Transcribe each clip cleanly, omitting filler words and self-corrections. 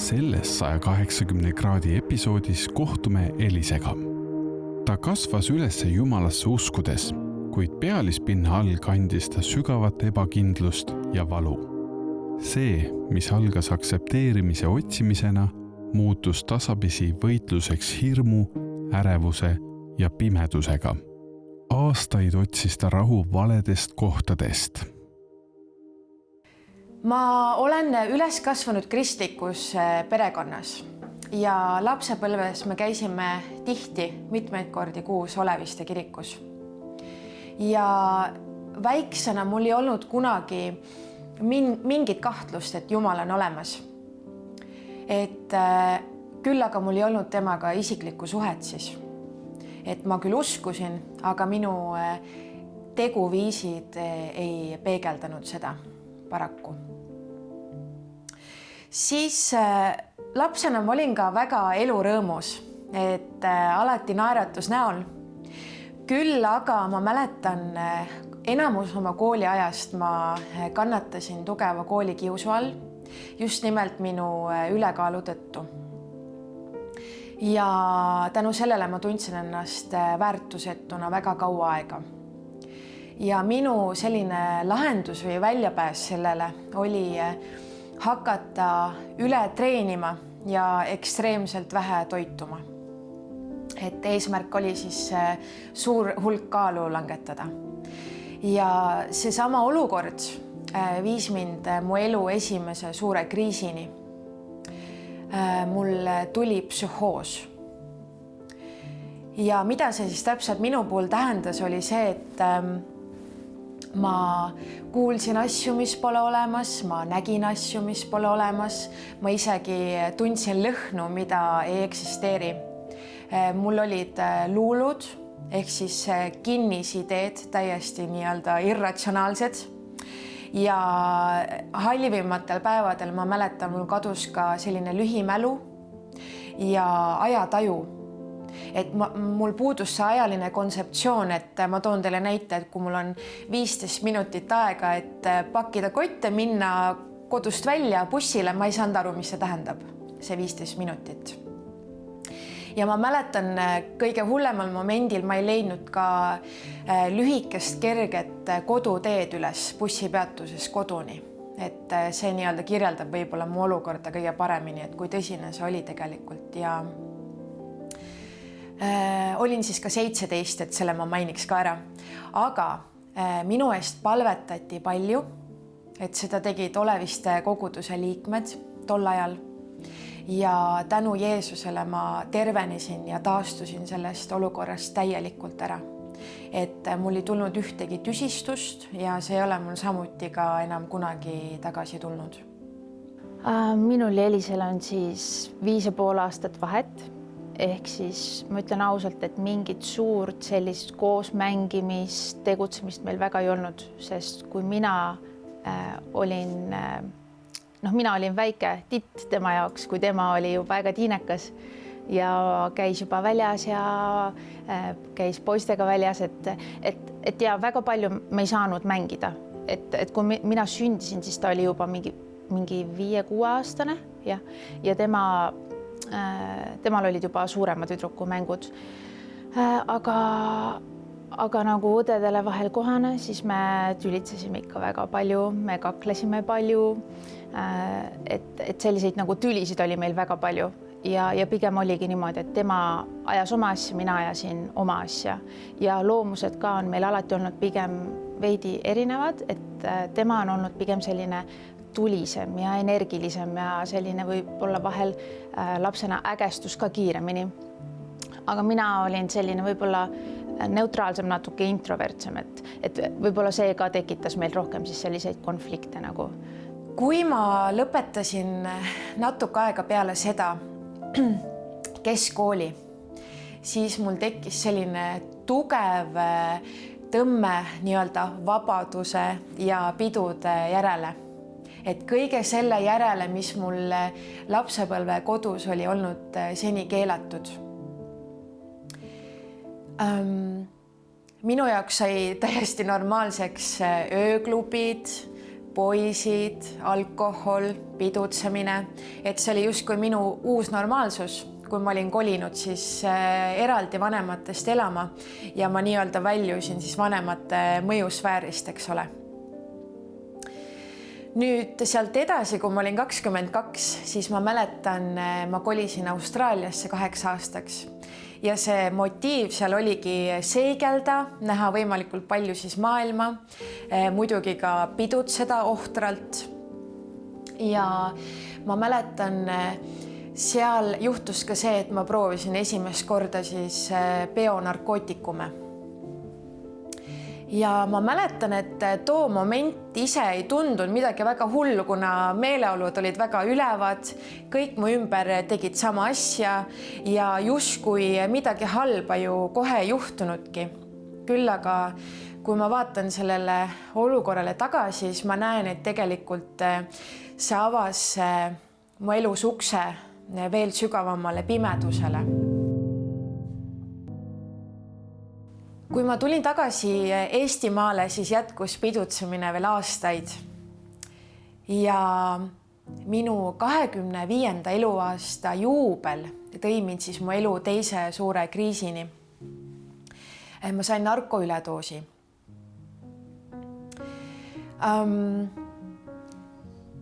Selles 180 kraadi episoodis kohtume Elisega. Ta kasvas üles Jumalasse uskudes, kuid pealispinna all kandis ta sügavat ebakindlust ja valu. See, mis algas aktsepteerimise otsimisena, muutus tasapisi võitluseks hirmu, ärevuse ja pimedusega. Aastaid otsis ta rahu valedest kohtadest. Ma olen üles kasvanud kristlikus perekonnas ja lapsepõlves me käisime tihti mitmeid kordi kuus Oleviste kirikus. Ja väiksena mul ei olnud kunagi mingit kahtlust, et Jumal on olemas. Küll aga mul ei olnud temaga isiklikku suhet siis. Et ma küll uskusin, aga minu teguviisid ei peegeldanud seda paraku. Siis lapsena ma olin ka väga elurõõmus, et alati naeratus näol. Küll aga ma mäletan enamus oma kooliajast ma kannatasin tugeva koolikiusu all, just nimelt minu ülekaalu tõttu. Ja tänu sellele ma tundsin ennast väärtusetuna väga kaua aega. Ja minu selline lahendus või väljapääs sellele oli hakata üle treenima ja ekstreemselt vähe toituma. Et eesmärk oli siis suur hulk kaalu langetada. Ja seesama olukord viis mind mu elu esimese suure kriisini. Mul tuli psühhoos. Ja mida see siis täpselt minu puhul tähendas, oli see, et ma kuulsin asju, mis pole olemas, ma nägin asju, mis pole olemas, ma isegi tundsin lõhnu, mida ei eksisteeri. Mul olid luulud, ehk siis kinnisideed, täiesti nii-öelda irratsionaalsed. Ja halvimatel päevadel ma mäletan, mul kadus ka selline lühimälu ja ajataju. Et mul puudus see ajaline kontseptsioon, et ma toon teile näite, et kui mul on 15 minutit aega, et pakkida kotte, minna kodust välja bussile, ma ei saanud aru, mis see tähendab, see 15 minutit. Ja ma mäletan kõige hullemal momendil ma ei leidnud ka lühikest kerget koduteed üles bussipeatuses koduni. Et see nii-öelda kirjeldab võib-olla mu olukorda kõige paremini, et kui tõsine see oli tegelikult ja olin siis ka 17, et selle ma mainiks ka ära. Aga minu eest palvetati palju, et seda tegid Oleviste koguduse liikmed tol ajal. Ja tänu Jeesusele ma tervenesin ja taastusin sellest olukorrast täielikult ära. Et mul ei tulnud ühtegi tüsistust ja see ei ole mul samuti ka enam kunagi tagasi tulnud. Minul ja Elisel on siis 5,5 aastat vahet. Ehk siis ma ütlen ausalt, et mingit suurt sellist koosmängimist, tegutsemist meil väga ei olnud, sest kui mina olin väike titt tema jaoks, kui tema oli juba väga tiinekas ja käis juba väljas ja käis poistega väljas, et ja väga palju me ei saanud mängida. Et kui mina sündisin, siis ta oli juba mingi 5-6 aastane ja temal olid juba suurema tüdruku mängud. Aga nagu õdedele vahel kohane, siis me tülitsesime ikka väga palju, me kaklesime palju, et selliseid nagu tülisid oli meil väga palju ja pigem oligi niimoodi, et tema ajas oma asja, mina ajasin oma asja ja loomused ka on meil alati olnud pigem veidi erinevad, et tema on olnud pigem selline tulisem ja energilisem ja selline võib-olla vahel lapsena ägestus ka kiiremini. Aga mina olin selline võib-olla neutraalsem, natuke introvertsem, et võib-olla see ka tekitas meil rohkem siis selliseid konflikte nagu. Kui ma lõpetasin natuke aega peale seda keskkooli, siis mul tekkis selline tugev tõmme nii-öelda vabaduse ja pidude järele. Et kõige selle järele, mis mul lapsepõlve kodus oli olnud seni keelatud. Minu jaoks sai täiesti normaalseks ööklubid, poisid, alkohol, pidutsemine, et see oli justkui minu uus normaalsus, kui ma olin kolinud siis eraldi vanematest elama ja ma nii-öelda väljusin siis vanemate mõjusfäärist, eks ole. Nüüd sealt edasi, kui ma olin 22, siis ma mäletan, ma kolisin Austraaliasse 8 aastaks ja see motiiv seal oligi seigelda, näha võimalikult palju siis maailma, muidugi ka pidutseda ohtralt. Ja ma mäletan, seal juhtus ka see, et ma proovisin esimest korda siis bionarkootikume. Ja ma mäletan, et too moment ise ei tundunud midagi väga hullu, kuna meeleolud olid väga ülevad, kõik mu ümber tegid sama asja ja justkui midagi halba ju kohe ei juhtunudki. Küll aga kui ma vaatan sellele olukorrale tagasi, siis ma näen, et tegelikult see avas mu elus ukse veel sügavamale pimedusele. Kui ma tulin tagasi Eestimaale, siis jätkus pidutsemine veel aastaid ja minu 25. eluaasta juubel tõi mind siis mu elu teise suure kriisini. Ma sain narkoüledoosi.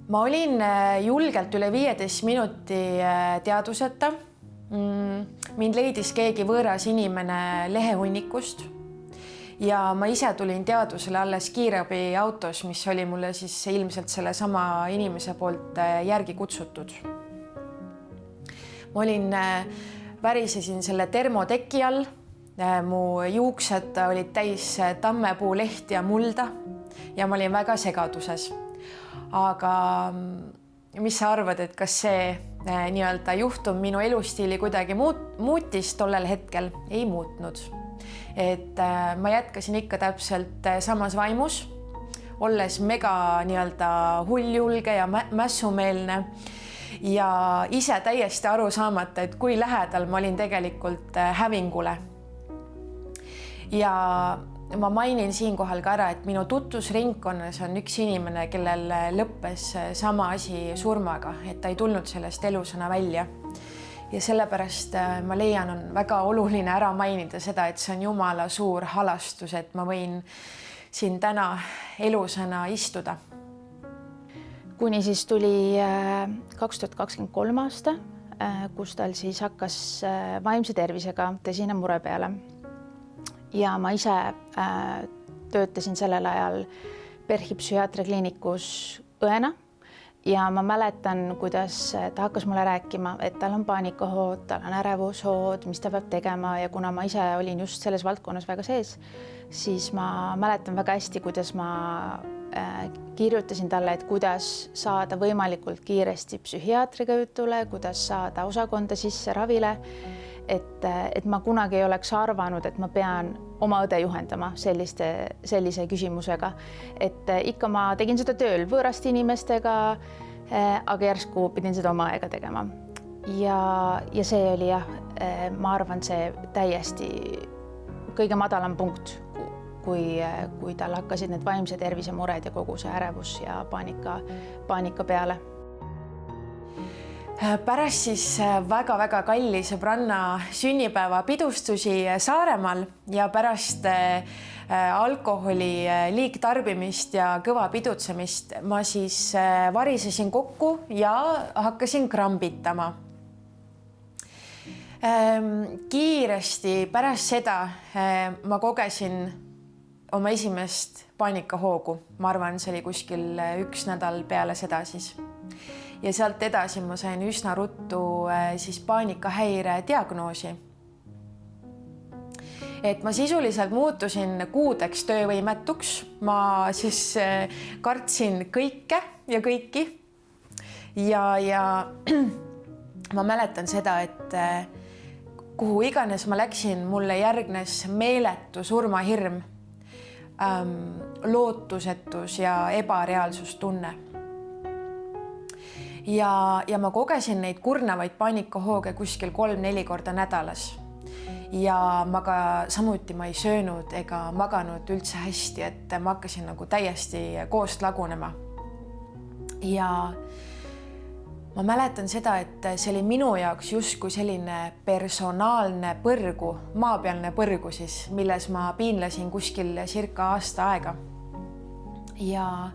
Ma olin julgelt üle 15 minuti teaduseta. Mind leidis keegi võõras inimene lehehunnikust ja ma ise tulin teadusele alles kiirabi autos, mis oli mulle siis ilmselt selle sama inimese poolt järgi kutsutud. Ma värisesin selle termoteki all, mu juuksed olid täis tammepuulehti ja mulda ja ma olin väga segaduses. Aga mis sa arvad, et kas see nii-öelda juhtum minu elustiili kuidagi muutis tollel hetkel? Ei muutnud. Et ma jätkasin ikka täpselt samas vaimus, olles mega nii-öelda hulljulge ja mässumeelne ja ise täiesti aru saamata, et kui lähedal ma olin tegelikult hävingule. Ja ma mainin siinkohal ka ära, et minu tutvusringkonnas on üks inimene, kellel lõppes sama asi surmaga, et ta ei tulnud sellest elusõna välja. Ja sellepärast ma leian, on väga oluline ära mainida seda, et see on Jumala suur halastus, et ma võin siin täna elusõna istuda. Kuni siis tuli 2023 aasta, kus tal siis hakkas vaimse tervisega tõsine mure peale. Ja ma ise töötasin sellel ajal PERH-i psühhiaatriakliinikus õena ja ma mäletan, kuidas ta hakkas mulle rääkima, et tal on paanikahood, tal on ärevushood, mis ta peab tegema ja kuna ma ise olin just selles valdkonnas väga sees, siis ma mäletan väga hästi, kuidas ma kirjutasin talle, et kuidas saada võimalikult kiiresti psühhiaatriga jutule, kuidas saada osakonda sisse ravile, et ma kunagi ei oleks arvanud, et ma pean oma õde juhendama sellise küsimusega. Et ikka ma tegin seda tööl võõraste inimestega, aga järsku pidin seda oma aega tegema. Ja see oli ma arvan, see täiesti kõige madalam punkt, kui tal hakkasid need vaimse tervise mured ja kogu see ärevus ja paanika peale. Pärast siis väga-väga kalli sõbranna sünnipäeva pidustusi Saaremaal ja pärast alkoholi liigtarbimist ja kõva pidutsemist ma siis varisesin kokku ja hakkasin krambitama. Kiiresti pärast seda ma kogesin oma esimest paanikahoogu. Ma arvan, see oli kuskil 1 nädal peale seda siis. Ja sealt edasi ma sain üsna ruttu siis paanikahäire diagnoosi. Et ma sisuliselt muutusin kuudeks töövõimetuks. Ma siis kartsin kõike ja kõiki. Ja ma mäletan seda, et kuhu iganes ma läksin, mulle järgnes meeletu surmahirm, lootusetus ja ebareaalsustunne. Ja ma kogesin neid kurnavaid paanikahooge kuskil 3-4 korda nädalas. Ja ma ka samuti ma ei söönud ega maganud üldse hästi, et ma hakkasin nagu täiesti koost lagunema. ja ma mäletan seda, et see oli minu jaoks justkui selline personaalne põrgu, maapealne põrgu siis, milles ma piinlesin kuskil circa aasta aega. Ja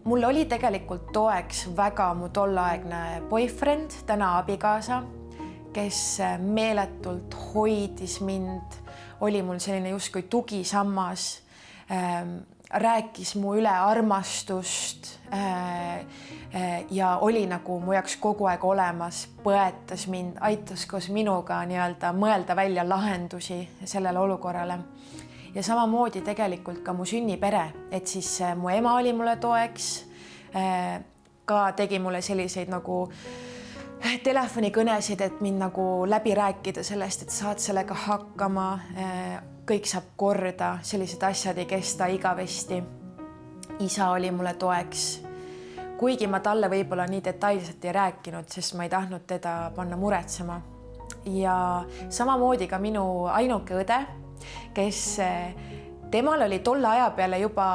mul oli tegelikult toeks väga mu tolleaegne boyfriend, täna abikaasa, kes meeletult hoidis mind, oli mul selline justkui tugisammas, rääkis mu üle armastust ja oli nagu mu jaoks kogu aeg olemas, põetas mind, aitas koos minuga nii-öelda mõelda välja lahendusi sellele olukorrale. Ja samamoodi tegelikult ka mu sünnipere, et siis mu ema oli mulle toeks, ka tegi mulle selliseid nagu telefonikõnesid, et mind nagu läbi rääkida sellest, et saad sellega hakkama, kõik saab korda, sellised asjad ei kesta igavesti. Isa oli mulle toeks, kuigi ma talle võib-olla nii detailselt ei rääkinud, sest ma ei tahtnud teda panna muretsema. Ja samamoodi ka minu ainuke õde, kes temal oli tolle aja peale juba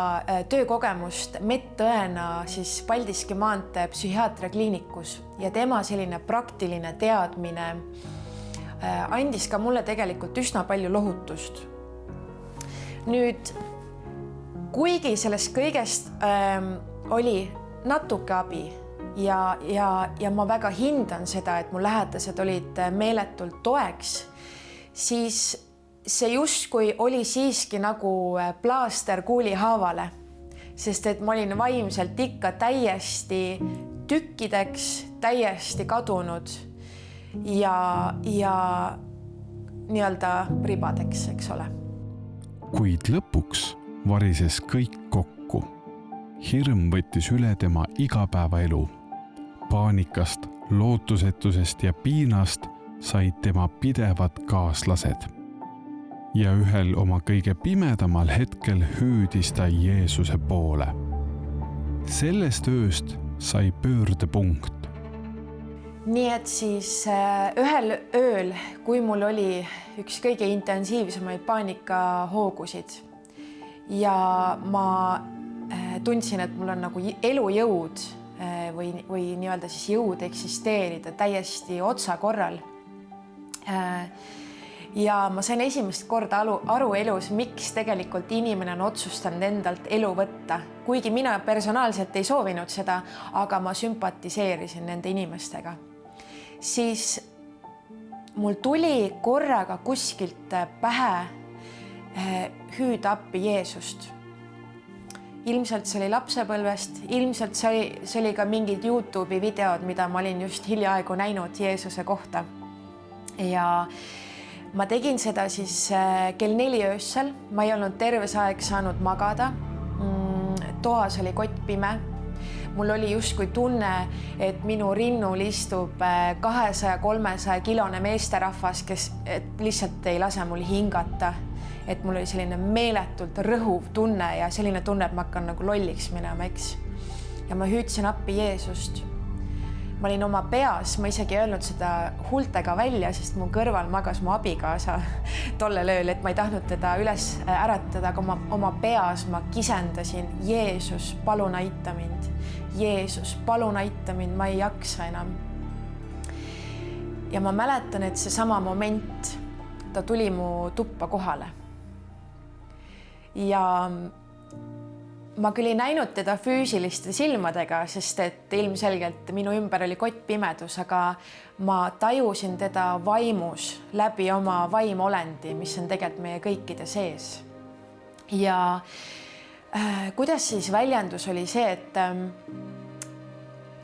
töökogemust medõena siis Paldiski maantee psühhiaatriakliinikus ja tema selline praktiline teadmine andis ka mulle tegelikult üsna palju lohutust. Nüüd, kuigi sellest kõigest oli natuke abi ja ma väga hindan seda, et mu lähedased olid meeletult toeks, siis see justkui oli siiski nagu plaaster kuulihaavale, sest et ma olin vaimselt ikka täiesti tükkideks, täiesti kadunud ja nii-öelda ribadeks, eks ole. Kuid lõpuks varises kõik kokku. Hirm võttis üle tema igapäevaelu. Paanikast, lootusetusest ja piinast said tema pidevad kaaslased. Ja ühel oma kõige pimedamal hetkel hüüdis ta Jeesuse poole. Sellest ööst sai pöördepunkt. Nii et siis ühel ööl, kui mul oli üks kõige intensiivsemaid paanikahoogusid ja ma tundsin, et mul on nagu elujõud või nii-öelda siis jõud eksisteerida täiesti otsakorral. Ja ma sain esimest korda aru elus, miks tegelikult inimene on otsustanud endalt elu võtta. Kuigi mina personaalselt ei soovinud seda, aga ma sümpatiseerisin nende inimestega. Siis mul tuli korraga kuskilt pähe hüüda appi Jeesust. Ilmselt see oli lapsepõlvest, ilmselt see oli ka mingid YouTube'i videod, mida ma olin just hiljaaegu näinud Jeesuse kohta. Ja ma tegin seda siis kell 4 öössel, ma ei olnud terve aeg saanud magada, toas oli kott pime. Mul oli justkui tunne, et minu rinnul istub 200-300 kilone meesterahvas, kes lihtsalt ei lase mul hingata. Et mul oli selline meeletult rõhuv tunne ja selline tunne, et ma hakkan nagu lolliks minema, eks. Ja ma hüüdsin appi Jeesust. Ma olin oma peas, ma isegi ei öelnud seda huultega välja, sest mu kõrval magas mu abikaasa tollel ööl, et ma ei tahtnud teda üles äratada, aga oma peas ma kisendasin, Jeesus, palun aita mind. Jeesus, palun aita mind, ma ei jaksa enam. Ja ma mäletan, et see sama moment, ta tuli mu tuppa kohale. Ja ma küll ei näinud teda füüsiliste silmadega, sest et ilmselgelt minu ümber oli kottpimedus, aga ma tajusin teda vaimus läbi oma vaimolendi, mis on tegelikult meie kõikide sees. Ja kuidas siis väljendus oli see, et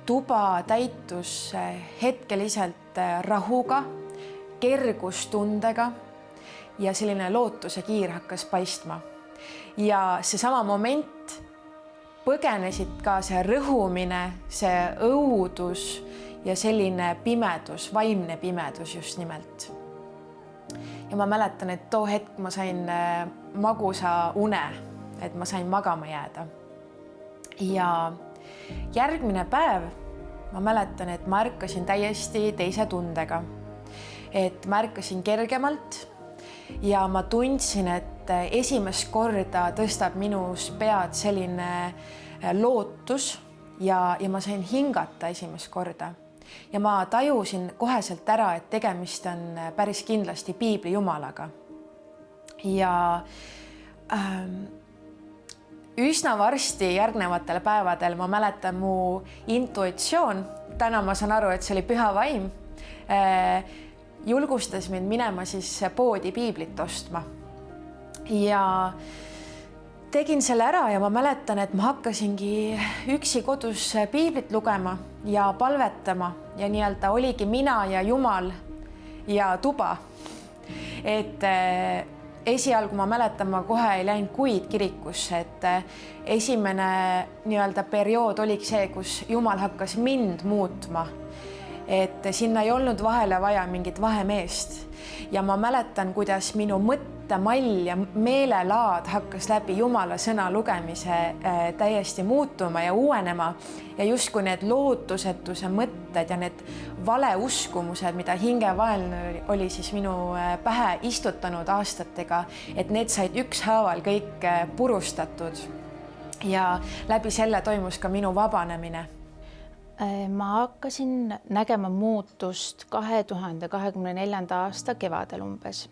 tuba täitus hetkeliselt rahuga, kergustundega ja selline lootuse kiir hakkas paistma. Ja seesama moment põgenesid ka see rõhumine, see õudus ja selline pimedus, vaimne pimedus just nimelt. Ja ma mäletan, et too hetk ma sain magusa une, et ma sain magama jääda. Ja järgmine päev ma mäletan, et ma ärkasin täiesti teise tundega. Et ma ärkasin kergemalt ja ma tundsin, et esimest korda tõstab minus pead selline lootus ja ma sain hingata esimest korda. Ja ma tajusin koheselt ära, et tegemist on päris kindlasti piibli jumalaga. Ja üsna varsti järgnevatel päevadel ma mäletan mu intuitsioon, täna ma saan aru, et see oli püha vaim, julgustas mind minema siis poodi piiblit ostma. Ja tegin selle ära ja ma mäletan, et ma hakkasingi üksi kodus piiblit lugema ja palvetama ja nii-öelda oligi mina ja Jumal ja tuba. Et esialgu ma mäletan, ma kohe ei läinud kuid kirikusse, et esimene nii-öelda periood oligi see, kus Jumal hakkas mind muutma. Et sinna ei olnud vahele vaja mingit vahemeest ja ma mäletan, kuidas minu mõttemall ja meelelaad hakkas läbi Jumala sõna lugemise täiesti muutuma ja uuenema ja justkui need lootusetuse mõtted ja need valeuskumused, mida hingevaeline oli siis minu pähe istutanud aastatega, et need said ükshaaval kõik purustatud ja läbi selle toimus ka minu vabanemine. Ma hakkasin nägema muutust 2024. aasta kevadel umbes.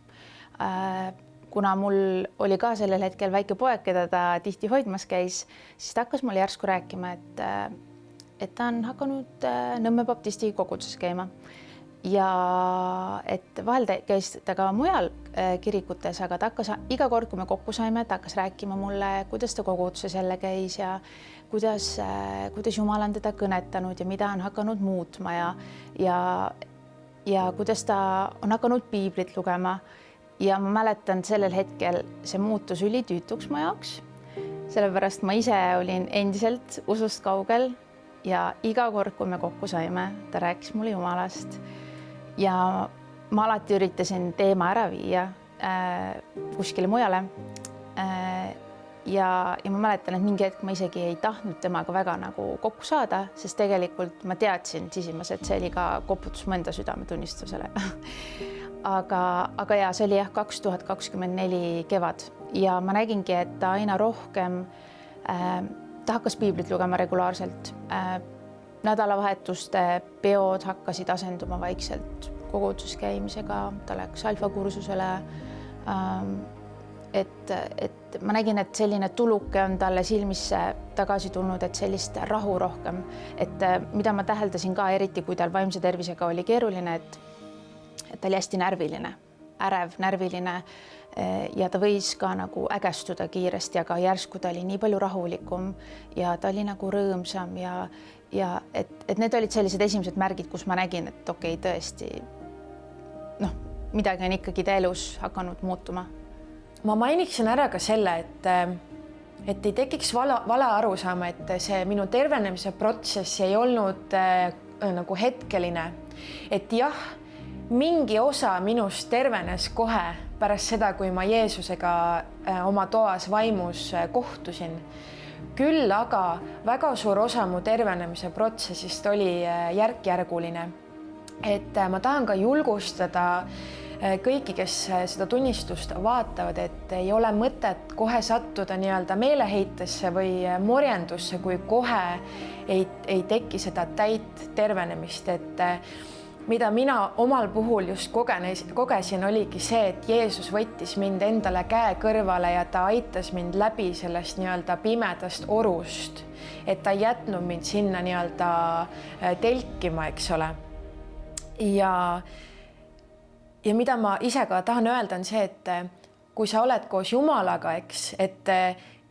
Kuna mul oli ka sellel hetkel väike poeg, keda ta tihti hoidmas käis, siis ta hakkas mulle järsku rääkima, et ta on hakanud Nõmme baptisti koguduses käima. Ja et vahel käis ta ka mujal kirikutes, aga ta hakkas iga kord, kui me kokku saime, ta hakkas rääkima mulle, kuidas ta koguduses jälle käis ja kuidas Jumal on teda kõnetanud ja mida on hakanud muutma ja kuidas ta on hakanud piiblit lugema. Ja ma mäletan sellel hetkel see muutus ülitüütuks mu jaoks, sellepärast ma ise olin endiselt usust kaugel ja iga kord, kui me kokku saime, ta rääkis mulle Jumalast ja ma alati üritasin teema ära viia kuskile mujale. Ja ma mäletan, et mingi hetk ma isegi ei tahtnud temaga väga nagu kokku saada, sest tegelikult ma teadsin sisimas, et see oli ka koputus mu enda südametunnistusele. Aga ja see oli 2024 kevad ja ma nägingi, et ta aina rohkem, ta hakkas piiblit lugema regulaarselt. Nädalavahetuste peod hakkasid asenduma vaikselt koguduses käimisega, ta läks alfakursusele. Et ma nägin, et selline tuluke on talle silmisse tagasi tulnud, et sellist rahu rohkem, et mida ma täheldasin ka eriti, kui tal vaimse tervisega oli keeruline, et ta oli hästi närviline, ärev, närviline ja ta võis ka nagu ägestuda kiiresti, aga järsku ta oli nii palju rahulikum ja ta oli nagu rõõmsam ja et need olid sellised esimesed märgid, kus ma nägin, et okei, tõesti, midagi on ikkagi ta elus hakanud muutuma. Ma mainiksin ära ka selle, et ei tekiks vale arusaama, et see minu tervenemise protsess ei olnud nagu hetkeline. Et jah, mingi osa minust tervenes kohe pärast seda, kui ma Jeesusega oma toas vaimus kohtusin. Küll aga väga suur osa mu tervenemise protsessist oli järk-järguline. Et ma tahan ka julgustada kõiki, kes seda tunnistust vaatavad, et ei ole mõtet kohe sattuda nii-öelda meeleheitesse või morjendusse, kui kohe ei teki seda täit tervenemist. Et mida mina omal puhul just kogesin, oligi see, et Jeesus võttis mind endale käe kõrvale ja ta aitas mind läbi sellest nii-öelda pimedast orust, et ta ei jätnud mind sinna nii-öelda telkima, eks ole. Ja mida ma ise ka tahan öelda on see, et kui sa oled koos Jumalaga, eks, et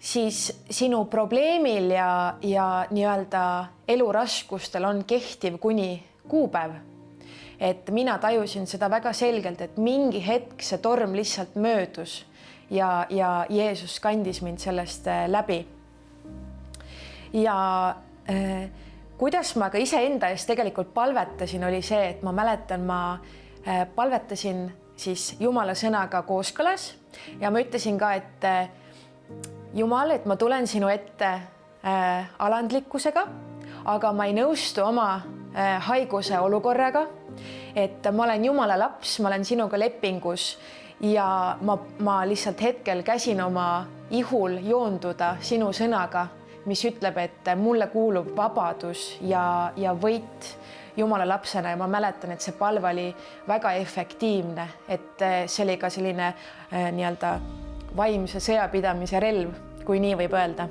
siis sinu probleemil ja nii-öelda eluraskustel on kehtiv kuni kuupäev. Et mina tajusin seda väga selgelt, et mingi hetk see torm lihtsalt möödus ja Jeesus kandis mind sellest läbi. Ja kuidas ma ka iseenda eest tegelikult palvetasin, oli see, et ma mäletan, ma palvetasin siis Jumala sõnaga kooskõlas ja ma ütlesin ka, et Jumal, et ma tulen sinu ette alandlikkusega, aga ma ei nõustu oma haiguse olukorraga, et ma olen Jumala laps, ma olen sinuga lepingus ja ma lihtsalt hetkel käsin oma ihul joonduda sinu sõnaga, mis ütleb, et mulle kuulub vabadus ja võit Jumala lapsena ja ma mäletan, et see palve oli väga efektiivne, et see oli ka selline nii-öelda vaimse sõjapidamise relv, kui nii võib öelda.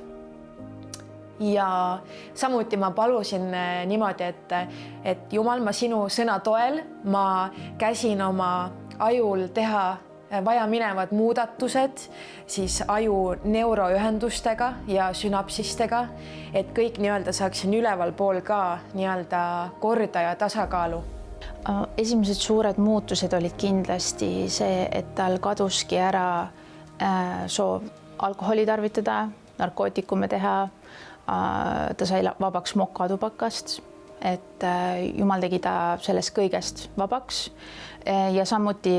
Ja samuti ma palusin niimoodi, et Jumal, ma sinu sõna toel, ma käsin oma ajul teha vaja minevad muudatused siis aju neuroühendustega ja sünapsistega, et kõik nii-öelda saaksin üleval pool ka nii-öelda korda ja tasakaalu. Esimesed suured muutused olid kindlasti see, et tal kaduski ära soov alkoholi tarvitada, narkootikume teha, ta sai vabaks mokatubakast, et Jumal tegi ta sellest kõigest vabaks ja samuti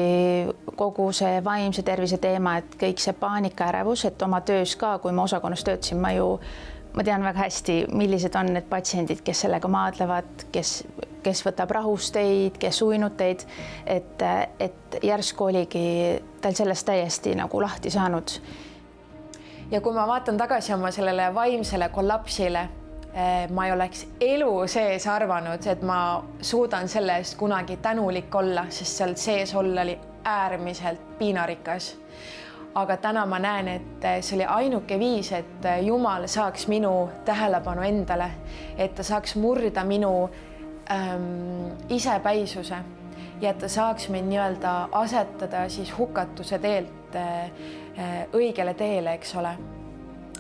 kogu see vaimse tervise teema, et kõik see paanikaärevus, et oma töös ka, kui ma osakonnas töötasin, ma tean väga hästi, millised on need patsiendid, kes sellega maadlevad, kes võtab rahusteid, kes uinuteid, et järsku oligi tal sellest täiesti nagu lahti saanud. Ja kui ma vaatan tagasi oma sellele vaimsele kollapsile, ma ei oleks elu sees arvanud, et ma suudan selle eest kunagi tänulik olla, sest seal sees olla oli äärmiselt piinarikas. Aga täna ma näen, et see oli ainuke viis, et Jumal saaks minu tähelepanu endale, et ta saaks murda minu isepäisuse ja et ta saaks mind nii-öelda asetada siis hukatuse teelt õigele teele, eks ole.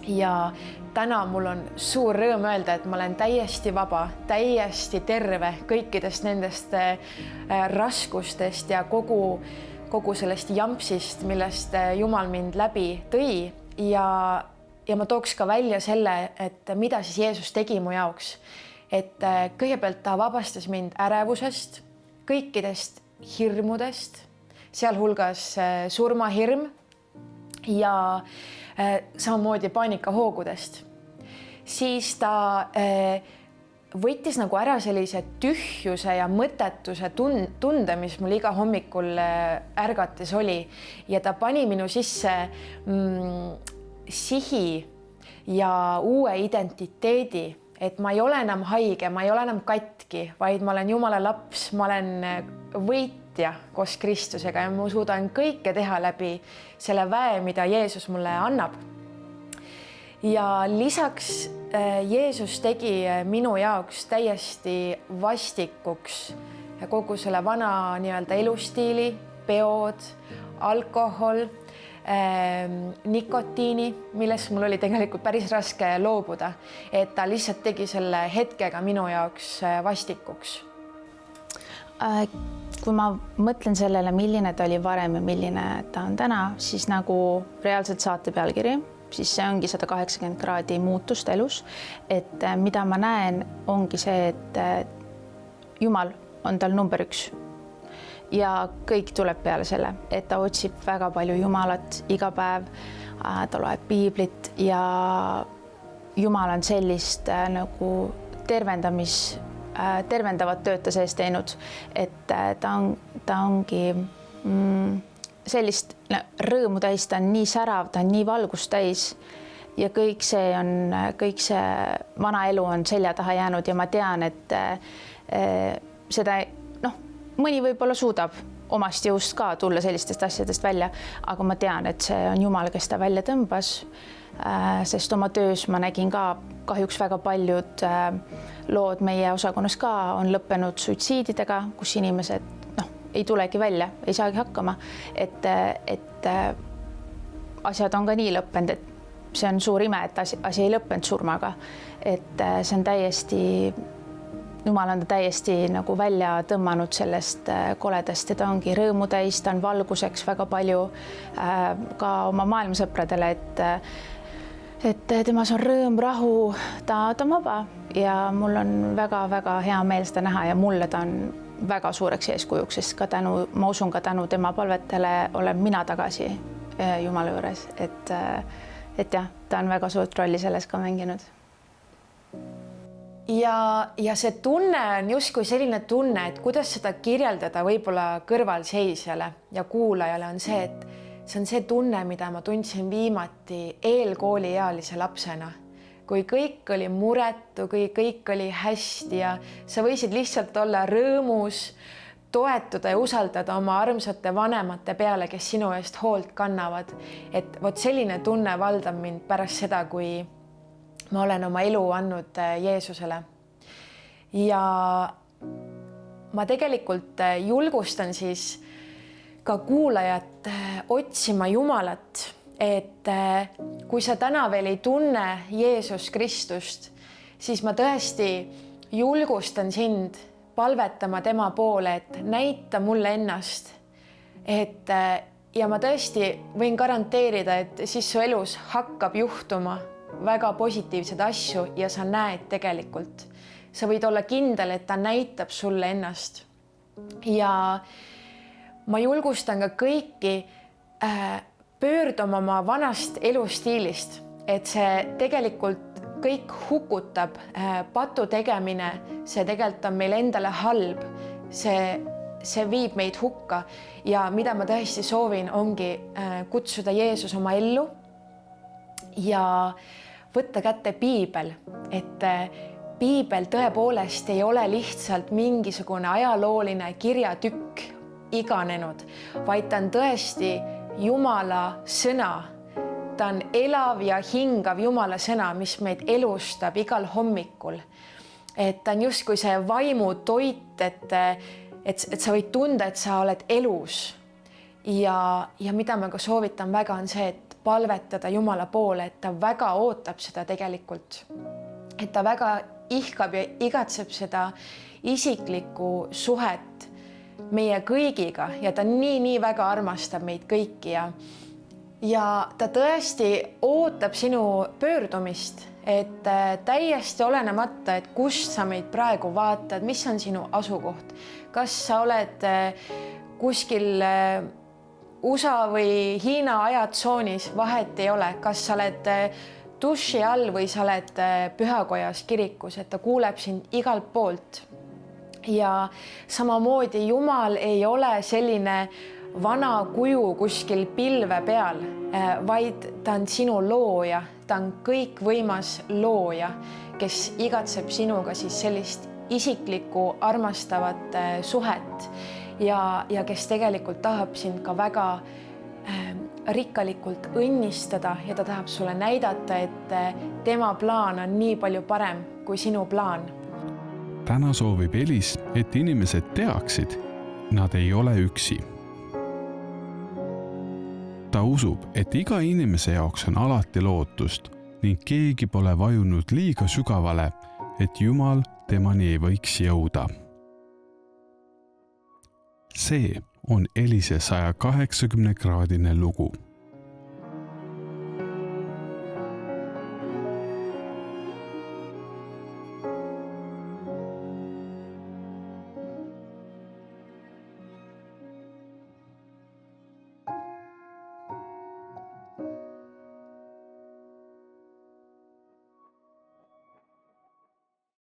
Ja täna mul on suur rõõm öelda, et ma olen täiesti vaba, täiesti terve kõikidest nendest raskustest ja kogu sellest jampsist, millest Jumal mind läbi tõi ja ma tooks ka välja selle, et mida siis Jeesus tegi mu jaoks. Et kõigepealt ta vabastas mind ärevusest, kõikidest hirmudest, sealhulgas surmahirm ja samamoodi paanikahoogudest. Siis ta võttis nagu ära sellise tühjuse ja mõttetuse tunde, mis mul iga hommikul ärgates oli ja ta pani minu sisse sihi ja uue identiteedi, et ma ei ole enam haige, ma ei ole enam katki, vaid ma olen Jumala laps, ma olen võitja koos Kristusega ja ma suudan kõike teha läbi selle väe, mida Jeesus mulle annab. Ja lisaks Jeesus tegi minu jaoks täiesti vastikuks kogu selle vana nii-öelda elustiili, peod, alkohol, nikotiini, millest mul oli tegelikult päris raske loobuda, et ta lihtsalt tegi selle hetkega minu jaoks vastikuks. Kui ma mõtlen sellele, milline ta oli varem ja milline ta on täna, siis nagu reaalselt saate pealkiri, siis see ongi 180 kraadi muutust elus, et mida ma näen, ongi see, et Jumal on tal number 1 ja kõik tuleb peale selle, et ta otsib väga palju Jumalat iga päev, ta loeb piiblit ja Jumal on sellist nagu tervendavat tööd ta sees teinud, et ta ongi sellist rõõmu täis, ta on nii särav, ta on nii valgust täis ja kõik see vana elu on selja taha jäänud ja ma tean, et seda mõni võib-olla suudab omast jõust ka tulla sellistest asjadest välja, aga ma tean, et see on Jumal, kes ta välja tõmbas, sest oma töös ma nägin ka kahjuks väga paljud lood meie osakonnas ka on lõppenud suitsiididega, kus inimesed ei tulegi välja, ei saagi hakkama, et asjad on ka nii lõppenud, et see on suur ime, et asi ei lõppenud surmaga, et see on täiesti, Jumal on ta täiesti nagu välja tõmmanud sellest koledast ja ta ongi rõõmu täis, ta on valguseks väga palju ka oma maailmasõpradele, et temas on rõõm, rahu, ta on vaba ja mul on väga-väga hea meel seda näha ja mulle ta on väga suureks eeskujuks, sest ka ma usun ka tänu tema palvetele olen mina tagasi Jumala juures, et jah, ta on väga suurt rolli selles ka mänginud. Ja see tunne on justkui selline tunne, et kuidas seda kirjeldada võib-olla kõrvalseisjale ja kuulajale on see, et see on see tunne, mida ma tundsin viimati eelkooliealise lapsena, kui kõik oli muretu, kui kõik oli hästi ja sa võisid lihtsalt olla rõõmus, toetuda ja usaldada oma armsate vanemate peale, kes sinu eest hoolt kannavad. Et vot selline tunne valdab mind pärast seda, kui ma olen oma elu andnud Jeesusele. Ja ma tegelikult julgustan siis ka kuulajat otsima Jumalat, et kui sa täna veel ei tunne Jeesus Kristust, siis ma tõesti julgustan sind palvetama tema poole, et näita mulle ennast. Ja ma tõesti võin garanteerida, et siis su elus hakkab juhtuma väga positiivsed asju ja sa näed tegelikult. Sa võid olla kindel, et ta näitab sulle ennast. Ja ma julgustan ka kõiki pöörduma oma vanast elustiilist, et see tegelikult kõik hukutab, patu tegemine, see tegelikult on meil endale halb, see viib meid hukka ja mida ma tõesti soovin, ongi kutsuda Jeesus oma ellu ja võtta kätte piibel, et piibel tõepoolest ei ole lihtsalt mingisugune ajalooline kirjatükk iganenud, vaid ta on tõesti Jumala sõna. Ta on elav ja hingav Jumala sõna, mis meid elustab igal hommikul. Et ta on justkui see vaimu toit, et sa võid tunda, et sa oled elus. Ja mida ma ka soovitan väga on see, et palvetada Jumala poole, et ta väga ootab seda tegelikult. Et ta väga ihkab ja igatseb seda isiklikku suhet meie kõigiga ja ta nii väga armastab meid kõiki ja ta tõesti ootab sinu pöördumist, et täiesti olenemata, et kust sa meid praegu vaatad, mis on sinu asukoht, kas sa oled kuskil USA või Hiina ajatsoonis, vahet ei ole, kas sa oled duši all või sa oled pühakojas kirikus, et ta kuuleb sind igalt poolt. Ja samamoodi Jumal ei ole selline vana kuju kuskil pilve peal, vaid ta on sinu looja, ta on kõikvõimas looja, kes igatseb sinuga siis sellist isiklikku armastavat suhet ja kes tegelikult tahab sind ka väga rikkalikult õnnistada ja ta tahab sulle näidata, et tema plaan on nii palju parem kui sinu plaan. Täna soovib Elis, et inimesed teaksid, nad ei ole üksi. Ta usub, et iga inimese jaoks on alati lootust ning keegi pole vajunud liiga sügavale, et Jumal temani ei võiks jõuda. See on Elise 180-kraadine lugu.